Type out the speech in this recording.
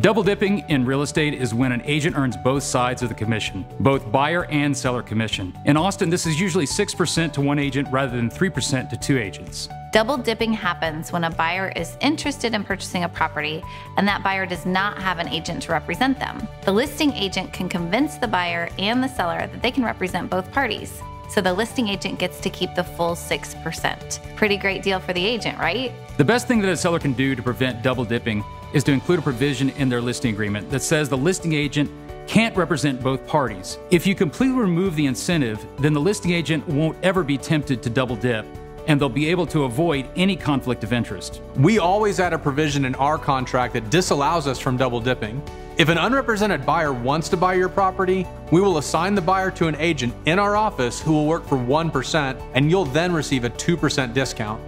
Double dipping in real estate is when an agent earns both sides of the commission, both buyer and seller commission. In Austin, this is usually 6% to one agent rather than 3% to two agents. Double dipping happens when a buyer is interested in purchasing a property and that buyer does not have an agent to represent them. The listing agent can convince the buyer and the seller that they can represent both parties. So the listing agent gets to keep the full 6%. Pretty great deal for the agent, right? The best thing that a seller can do to prevent double dipping is to include a provision in their listing agreement that says the listing agent can't represent both parties. If you completely remove the incentive, then the listing agent won't ever be tempted to double dip, and they'll be able to avoid any conflict of interest. We always add a provision in our contract that disallows us from double dipping. If an unrepresented buyer wants to buy your property, we will assign the buyer to an agent in our office who will work for 1%, and you'll then receive a 2% discount.